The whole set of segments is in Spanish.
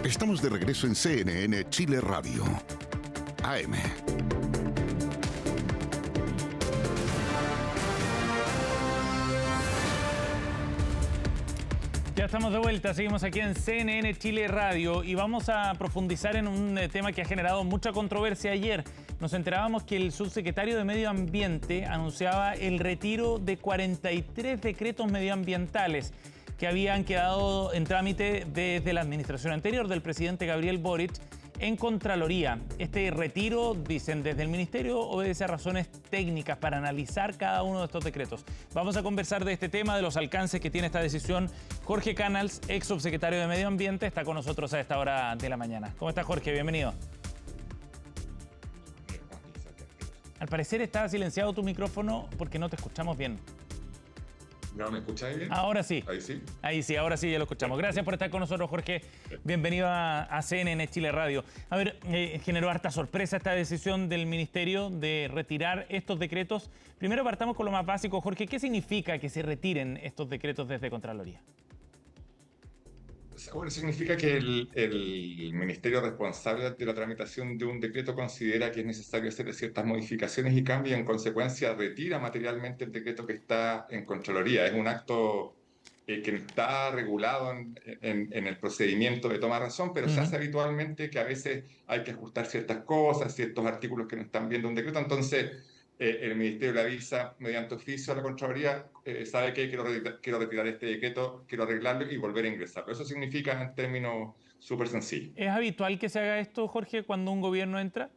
Estamos de regreso en CNN Chile Radio. AM. Ya estamos de vuelta, seguimos aquí en CNN Chile Radio y vamos a profundizar en un tema que ha generado mucha controversia ayer. Nos enterábamos que el subsecretario de Medio Ambiente anunciaba el retiro de 43 decretos medioambientales que habían quedado en trámite desde la administración anterior del presidente Gabriel Boric en Contraloría. Este retiro, dicen desde el Ministerio, obedece a razones técnicas para analizar cada uno de estos decretos. Vamos a conversar de este tema, de los alcances que tiene esta decisión. Jorge Canals, ex subsecretario de Medio Ambiente, está con nosotros a esta hora de la mañana. ¿Cómo está, Jorge? Bienvenido. Al parecer está silenciado tu micrófono porque no te escuchamos bien. ¿No me escucháis bien? Ahora sí. Ahí sí. Ahí sí, ahora sí ya lo escuchamos. Gracias por estar con nosotros, Jorge. Bienvenido a CNN Chile Radio. A ver, generó harta sorpresa esta decisión del Ministerio de retirar estos decretos. Primero partamos con lo más básico, Jorge. ¿Qué significa que se retiren estos decretos desde Contraloría? Bueno, significa que el ministerio responsable de la tramitación de un decreto considera que es necesario hacer ciertas modificaciones y cambios y en consecuencia retira materialmente el decreto que está en Contraloría. Es un acto que está regulado en el procedimiento de toma de razón, pero se hace habitualmente que a veces hay que ajustar ciertas cosas, ciertos artículos que no están viendo un decreto. Entonces, el Ministerio le avisa mediante oficio a la Contraloría, sabe que quiero retirar este decreto, quiero arreglarlo y volver a ingresarlo. Eso significa en términos súper sencillos. ¿Es habitual que se haga esto, Jorge, cuando un gobierno entra?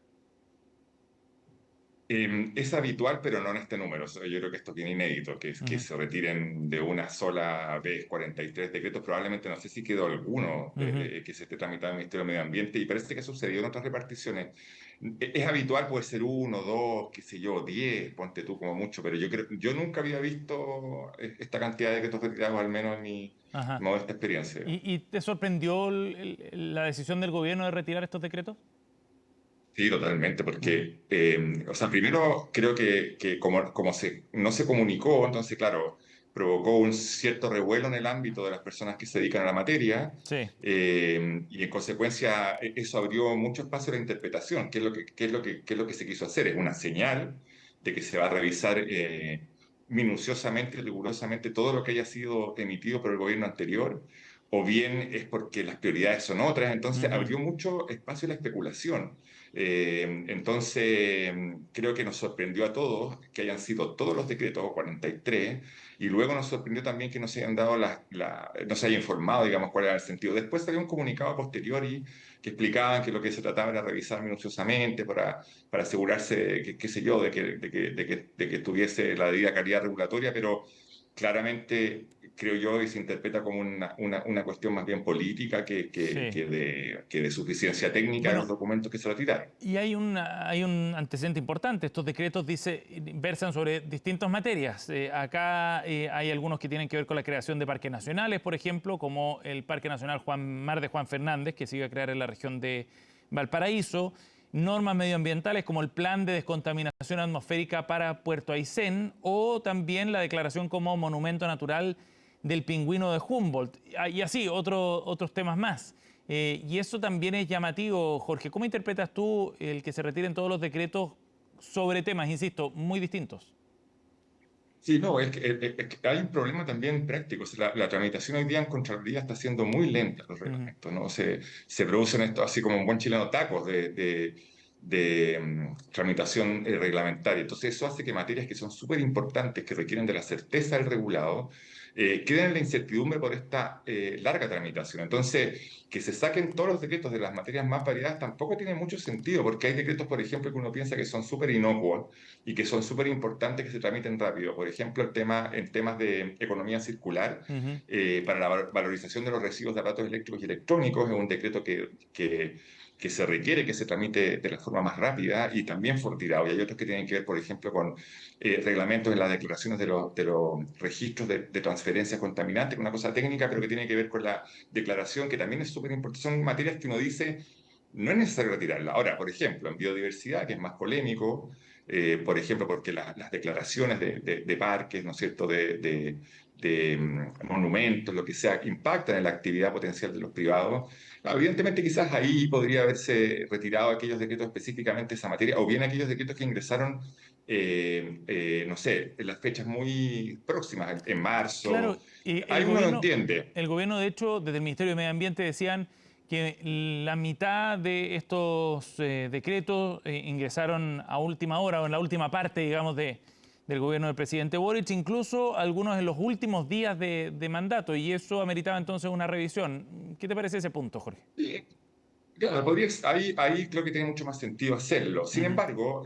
Es habitual, pero no en este número. Yo creo que esto es bien inédito, que se retiren de una sola vez 43 decretos. Probablemente no sé si quedó alguno que se esté tramitando en el Ministerio de Medio Ambiente y parece que ha sucedido en otras reparticiones. Es habitual, puede ser uno, dos, qué sé yo, 10, ponte tú como mucho, pero yo nunca había visto esta cantidad de decretos retirados, al menos en mi modesta experiencia. ¿Y te sorprendió la decisión del gobierno de retirar estos decretos? Sí, totalmente, porque, o sea, primero creo que como no se comunicó, entonces, claro, provocó un cierto revuelo en el ámbito de las personas que se dedican a la materia, Sí. y en consecuencia eso abrió mucho espacio a la interpretación, qué es lo que se quiso hacer, es una señal de que se va a revisar minuciosamente y rigurosamente todo lo que haya sido emitido por el gobierno anterior, o bien es porque las prioridades son otras, entonces abrió mucho espacio a la especulación. Entonces, creo que nos sorprendió a todos que hayan sido todos los decretos, 43, y luego nos sorprendió también que no se hayan dado no se haya informado, digamos, cuál era el sentido. Después salió un comunicado posteriori que explicaban que lo que se trataba era revisar minuciosamente para asegurarse, qué sé yo, de que tuviese la debida calidad regulatoria, pero claramente creo yo que se interpreta como una cuestión más bien política Sí. que de suficiencia técnica de Bueno, los documentos que se retiraron. y hay un antecedente importante. Estos decretos versan sobre distintas materias. Acá hay algunos que tienen que ver con la creación de parques nacionales, por ejemplo, como el Parque Nacional Mar de Juan Fernández, que se iba a crear en la región de Valparaíso. Normas medioambientales como el Plan de Descontaminación Atmosférica para Puerto Aysén o también la declaración como Monumento Natural del Pingüino de Humboldt. Y así, otros temas más. Y eso también es llamativo, Jorge. ¿Cómo interpretas tú el que se retiren todos los decretos sobre temas, insisto, muy distintos? Sí, no, es que hay un problema también práctico. O sea, la tramitación hoy día en Contraloría está siendo muy lenta, los reglamentos, ¿no? Se producen esto así como un buen chileno tacos de tramitación reglamentaria. Entonces eso hace que materias que son súper importantes, que requieren de la certeza del regulado, queden en la incertidumbre por esta larga tramitación. Entonces, que se saquen todos los decretos de las materias más variadas tampoco tiene mucho sentido, porque hay decretos, por ejemplo, que uno piensa que son súper inocuos y que son súper importantes que se tramiten rápido. Por ejemplo, en temas de economía circular, para la valorización de los residuos de aparatos eléctricos y electrónicos, es un decreto que se requiere que se tramite de la forma más rápida y también fue retirado. Y hay otros que tienen que ver, por ejemplo, con reglamentos en las declaraciones de los registros de transferencias contaminantes, una cosa técnica, pero que tiene que ver con la declaración, que también es súper importante. Son materias que uno dice, no es necesario retirarla. Ahora, por ejemplo, en biodiversidad, que es más polémico, por ejemplo, porque las declaraciones de parques, ¿no es cierto?, monumentos, lo que sea, que impactan en la actividad potencial de los privados. Evidentemente, quizás ahí podría haberse retirado aquellos decretos específicamente esa materia, o bien aquellos decretos que ingresaron, no sé, en las fechas muy próximas, en marzo. Claro, y Ahí uno lo entiende. el gobierno, de hecho, desde el Ministerio de Medio Ambiente decían que la mitad de estos decretos ingresaron a última hora o en la última parte, digamos, del gobierno del presidente Boric, incluso algunos en los últimos días de mandato, y eso ameritaba entonces una revisión. ¿Qué te parece ese punto, Jorge? Sí, claro, ahí creo que tiene mucho más sentido hacerlo. Sin Ujú, embargo,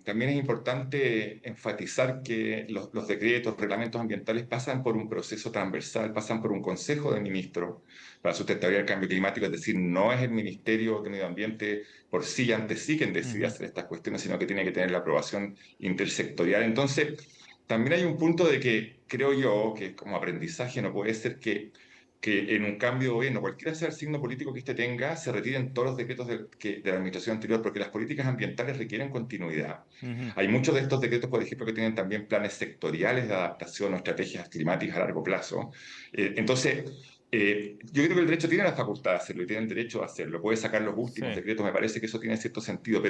también es importante enfatizar que los decretos, reglamentos ambientales pasan por un proceso transversal, pasan por un consejo de ministros para sustentabilidad del cambio climático, es decir, no es el Ministerio de Medio Ambiente por sí y ante sí quien decide ujú. hacer estas cuestiones, sino que tiene que tener la aprobación intersectorial. Entonces, también hay un punto de que creo yo que como aprendizaje no puede ser que en un cambio de gobierno, cualquiera sea el signo político que éste tenga, se retiren todos los decretos de la administración anterior, porque las políticas ambientales requieren continuidad. Ujú. Hay muchos de estos decretos, por ejemplo, que tienen también planes sectoriales de adaptación o estrategias climáticas a largo plazo. Yo creo que el derecho tiene la facultad de hacerlo y tiene el derecho a hacerlo. Puede sacar los Sí. últimos decretos, me parece que eso tiene cierto sentido,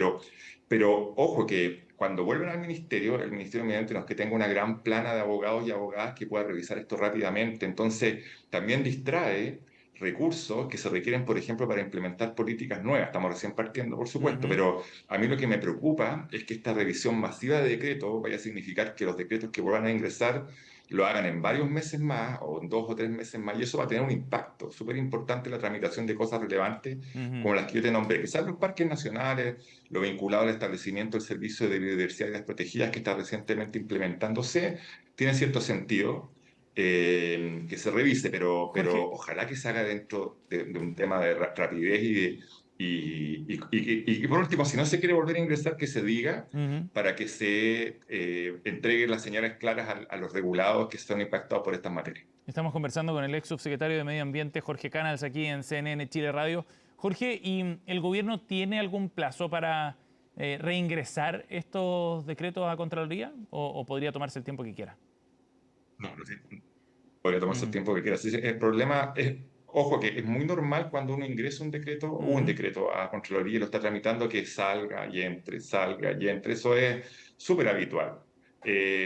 pero ojo que cuando vuelven al ministerio, el ministerio mediante no es que tenga una gran plana de abogados y abogadas que pueda revisar esto rápidamente. Entonces, también distrae recursos que se requieren, por ejemplo, para implementar políticas nuevas. Estamos recién partiendo, por supuesto, Ujú. pero a mí lo que me preocupa es que esta revisión masiva de decretos vaya a significar que los decretos que vuelvan a ingresar lo hagan en varios meses más o en 2 o 3 meses más, y eso va a tener un impacto súper importante en la tramitación de cosas relevantes Ujú. como las que yo te nombré, quizás los parques nacionales, lo vinculado al establecimiento del servicio de biodiversidad y áreas protegidas que está recientemente implementándose, tiene cierto sentido que se revise, pero Jorge, ojalá que se haga dentro de un tema de rapidez y por último, si no se quiere volver a ingresar, que se diga ujú, para que se entreguen las señales claras a los regulados que son impactados por estas materias. estamos conversando con el ex subsecretario de Medio Ambiente, Jorge Canals, aquí en CNN Chile Radio. Jorge, ¿y el gobierno tiene algún plazo para reingresar estos decretos a Contraloría o podría tomarse el tiempo que quiera? No, no, sí, podría tomarse el Ujú, tiempo que quiera. Sí, sí, el problema es, ojo, que es muy normal cuando uno ingresa un ujú, decreto a Contraloría y lo está tramitando, que salga y entre, salga y entre. Eso es súper habitual.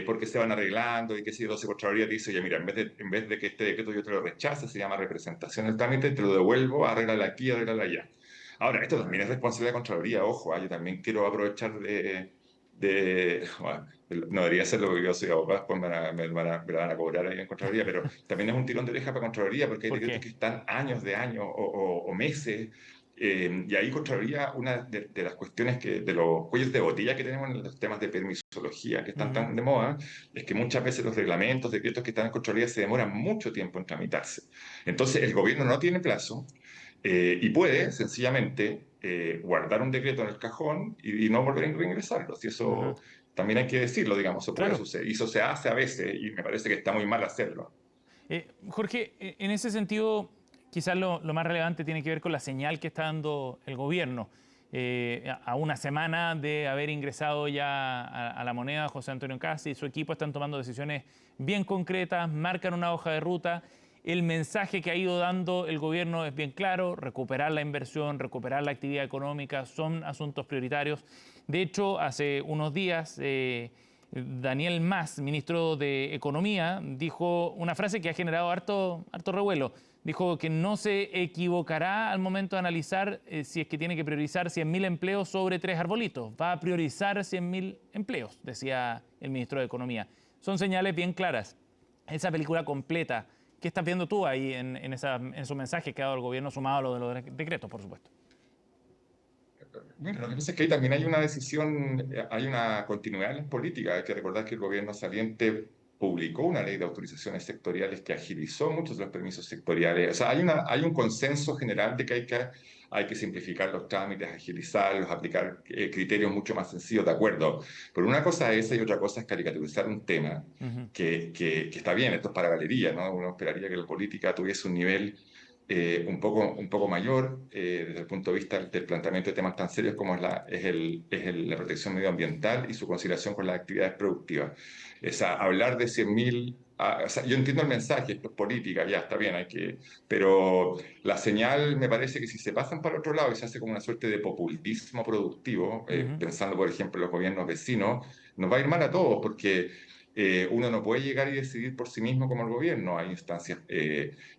Porque se van arreglando y que si los Contraloría te dice, oye, mira, en vez de que este decreto yo te lo rechace, se llama representación del trámite, te lo devuelvo, arréglala aquí, arréglala allá. Ahora, esto también es responsabilidad de Contraloría, ojo, yo también quiero aprovechar bueno, no debería ser lo que yo soy abogado, después me la van a cobrar ahí en Contraloría, pero también es un tirón de oreja para Contraloría porque hay ¿por decretos qué? que están años de años o meses, y ahí Contraloría, una de las cuestiones de los cuellos de botella que tenemos en los temas de permisología que están Ujú, tan de moda, es que muchas veces los reglamentos, decretos que están en Contraloría se demoran mucho tiempo en tramitarse. Entonces el gobierno no tiene plazo, y puede sencillamente guardar un decreto en el cajón y no volver a reingresarlo. Si ajá. eso también hay que decirlo, digamos, eso puede Claro. suceder. Y eso se hace a veces y me parece que está muy mal hacerlo. Jorge, en ese sentido, quizás lo más relevante tiene que ver con la señal que está dando el gobierno. A una semana de haber ingresado ya a la moneda, José Antonio Kast y su equipo están tomando decisiones bien concretas, marcan una hoja de ruta. El mensaje que ha ido dando el gobierno es bien claro: recuperar la inversión, recuperar la actividad económica son asuntos prioritarios. De hecho, hace unos días Daniel Mas, ministro de Economía, dijo una frase que ha generado harto revuelo. Dijo que no se equivocará al momento de analizar si es que tiene que priorizar 100.000 empleos sobre 3 arbolitos. Va a priorizar 100.000 empleos, decía el ministro de Economía. Son señales bien claras. Esa película completa, ¿qué estás viendo tú ahí en esos mensajes que ha dado el gobierno, sumado a lo de los decretos, por supuesto? Bueno, lo que pasa es que ahí también hay una decisión, hay una continuidad en las políticas. Hay que recordar que el gobierno saliente publicó una ley de autorizaciones sectoriales que agilizó muchos de los permisos sectoriales. O sea, hay un consenso general de que hay que simplificar los trámites, agilizarlos, aplicar criterios mucho más sencillos, de acuerdo. Pero una cosa es esa y otra cosa es caricaturizar un tema Ujú. que está bien, esto es para galería, ¿no? Uno esperaría que la política tuviese un nivel un poco mayor desde el punto de vista del planteamiento de temas tan serios como la protección medioambiental y su conciliación con las actividades productivas. Hablar de 100.000 o sea, yo entiendo el mensaje, esto es política, ya está bien, pero la señal me parece que si se pasan para otro lado y se hace como una suerte de populismo productivo, Ujú. pensando por ejemplo en los gobiernos vecinos, nos va a ir mal a todos porque uno no puede llegar y decidir por sí mismo como el gobierno. Hay instancias,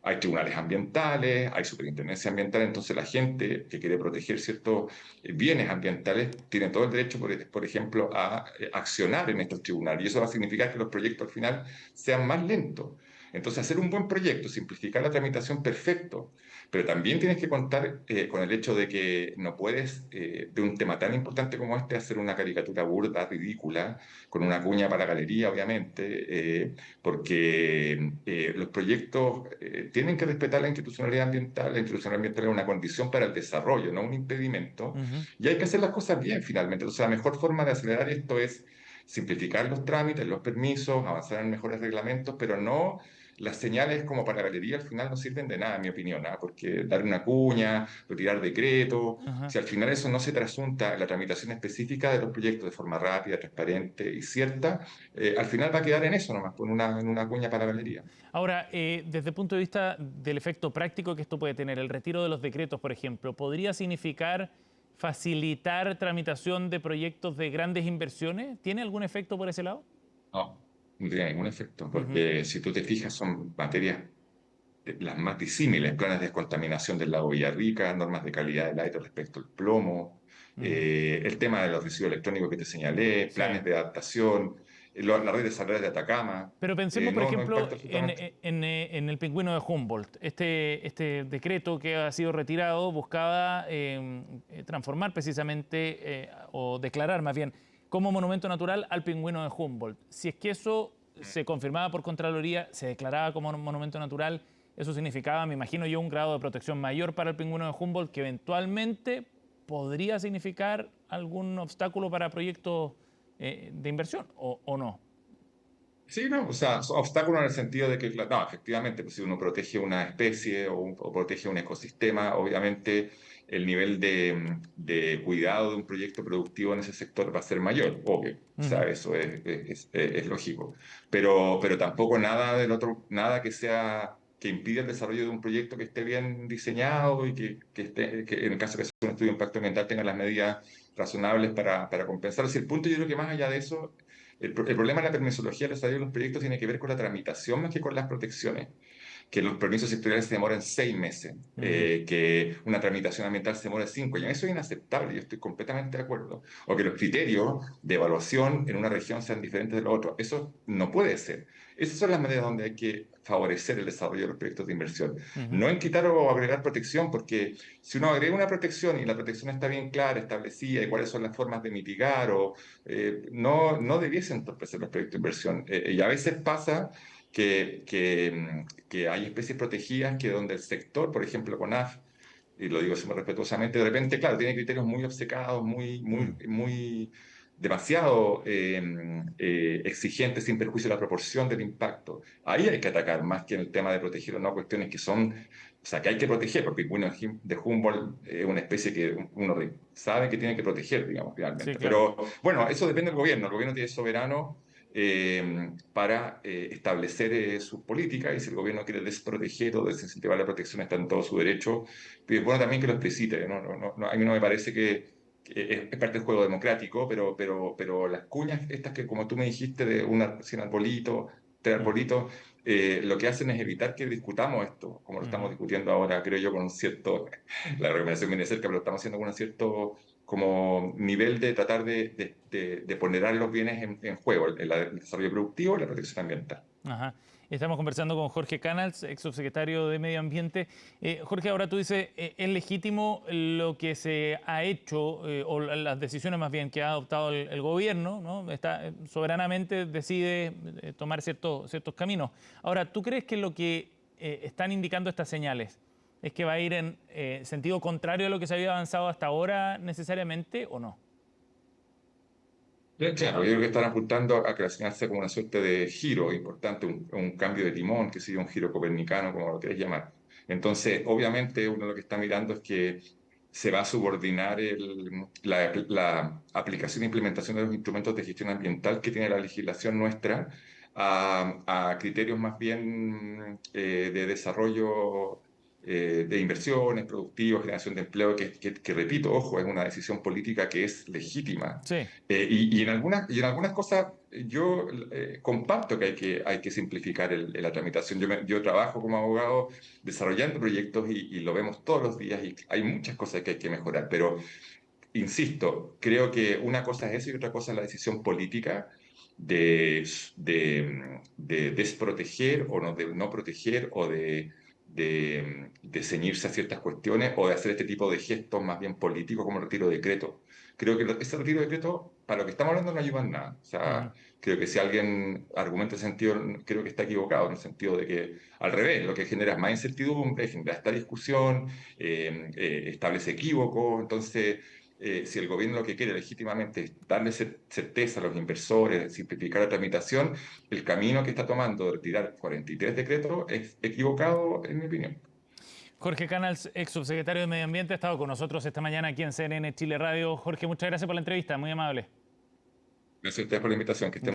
hay tribunales ambientales, hay superintendencia ambiental, entonces la gente que quiere proteger ciertos bienes ambientales tiene todo el derecho, por ejemplo, a accionar en estos tribunales. Y eso va a significar que los proyectos al final sean más lentos. Entonces, hacer un buen proyecto, simplificar la tramitación, perfecto, pero también tienes que contar con el hecho de que no puedes, de un tema tan importante como este, hacer una caricatura burda, ridícula, con una cuña para la galería, obviamente, porque los proyectos tienen que respetar la institucionalidad ambiental. La institucionalidad ambiental es una condición para el desarrollo, no un impedimento, Ujú. y hay que hacer las cosas bien finalmente. Entonces, la mejor forma de acelerar esto es simplificar los trámites, los permisos, avanzar en mejores reglamentos, pero no las señales como para galería al final no sirven de nada, en mi opinión, ¿ah? Porque dar una cuña, retirar decretos, Ajá. si al final eso no se trasunta en la tramitación específica de los proyectos de forma rápida, transparente y cierta, al final va a quedar en eso nomás, en una cuña para galería. Ahora, desde el punto de vista del efecto práctico que esto puede tener, el retiro de los decretos, por ejemplo, ¿podría significar facilitar tramitación de proyectos de grandes inversiones? ¿Tiene algún efecto por ese lado? No, no tiene ningún efecto, Ujú. porque si tú te fijas son materias las más disímiles, planes de descontaminación del lago Villarrica, normas de calidad del aire respecto al plomo, Ujú. el tema de los residuos electrónicos que te señalé, Sí. planes de adaptación, la red de salarios de Atacama, Pero pensemos, por no ejemplo, impacta absolutamente. en el pingüino de Humboldt. Este decreto que ha sido retirado buscaba transformar precisamente, o declarar más bien, como monumento natural al pingüino de Humboldt. Si es que eso se confirmaba por Contraloría, se declaraba como monumento natural, eso significaba, me imagino yo, un grado de protección mayor para el pingüino de Humboldt que eventualmente podría significar algún obstáculo para proyectos de inversión, o no. Sí, no, o sea, obstáculo en el sentido de que, no, efectivamente, pues si uno protege una especie o protege un ecosistema, obviamente el nivel de cuidado de un proyecto productivo en ese sector va a ser mayor, obvio, o sea, Ujú. eso es lógico, pero tampoco nada del otro, nada que sea, que impida el desarrollo de un proyecto que esté bien diseñado y que en el caso que sea un estudio de impacto ambiental tenga las medidas razonables para compensar. Si el punto yo creo que más allá de eso el problema de la permisología del desarrollo de los proyectos tiene que ver con la tramitación más que con las protecciones. Que los permisos sectoriales se demoran 6 meses, Ujú. que una tramitación ambiental se demora 5 años. Eso es inaceptable, yo estoy completamente de acuerdo. O que los criterios de evaluación en una región sean diferentes de los otros. Eso no puede ser. Esas son las medidas donde hay que favorecer el desarrollo de los proyectos de inversión. Ujú. No en quitar o agregar protección, porque si uno agrega una protección y la protección está bien clara, establecida, y cuáles son las formas de mitigar, no debiese entorpecer los proyectos de inversión. Y a veces pasa que hay especies protegidas que donde el sector, por ejemplo, CONAF, y lo digo así muy respetuosamente, de repente, claro, tiene criterios muy obcecados, Mm. muy demasiado exigentes sin perjuicio de la proporción del impacto. Ahí hay que atacar más que en el tema de proteger o no cuestiones que son, o sea, que hay que proteger, porque el pingüino de Humboldt es una especie que uno sabe que tiene que proteger, digamos, Sí, finalmente. claro. Pero bueno, eso depende del gobierno. El gobierno tiene soberano para establecer sus políticas y si el gobierno quiere desproteger o desincentivar la protección está en todo su derecho. Pero es bueno también que lo explicite. A mí no me parece que es parte del juego democrático, pero las cuñas estas que como tú me dijiste de una, sin arbolito, tres Mm. arbolitos, lo que hacen es evitar que discutamos esto, como lo estamos Ujú. discutiendo ahora, creo yo, con un cierto, la recomendación viene cerca, pero lo estamos haciendo con un cierto como nivel de tratar de ponderar los bienes en juego, el desarrollo productivo y la protección ambiental. Ajá. Estamos conversando con Jorge Canals, ex subsecretario de Medio Ambiente. Jorge, ahora tú dices, ¿es legítimo lo que se ha hecho, o las decisiones más bien que ha adoptado el gobierno, ¿no? Está, soberanamente decide tomar ciertos caminos. Ahora, ¿tú crees que lo que están indicando estas señales es que va a ir en sentido contrario a lo que se había avanzado hasta ahora necesariamente o no? Claro, yo creo que están apuntando a que la señal sea como una suerte de giro importante, un cambio de timón, que sería un giro copernicano, como lo quieras llamar. Entonces, obviamente, uno lo que está mirando es que se va a subordinar la aplicación e implementación de los instrumentos de gestión ambiental que tiene la legislación nuestra a criterios más bien de desarrollo de inversiones, productivos, generación de empleo, que repito, ojo, es una decisión política que es legítima. Sí. Y en algunas cosas yo comparto que hay que simplificar la tramitación. Yo trabajo como abogado desarrollando proyectos y lo vemos todos los días y hay muchas cosas que hay que mejorar, pero insisto, creo que una cosa es eso y otra cosa es la decisión política de desproteger o no, de no proteger o de ceñirse a ciertas cuestiones o de hacer este tipo de gestos más bien políticos como el retiro de decreto. Creo que ese retiro de decreto, para lo que estamos hablando, no ayuda en nada. O sea, creo que si alguien argumenta ese sentido, creo que está equivocado, en el sentido de que, al revés, lo que genera es más incertidumbre, genera esta discusión, establece equívocos. Entonces, si el gobierno lo que quiere legítimamente es darle certeza a los inversores, simplificar la tramitación, el camino que está tomando de retirar 43 decretos es equivocado, en mi opinión. Jorge Canals, ex subsecretario de Medio Ambiente, ha estado con nosotros esta mañana aquí en CNN Chile Radio. Jorge, muchas gracias por la entrevista, muy amable. Gracias a ustedes por la invitación. Que estén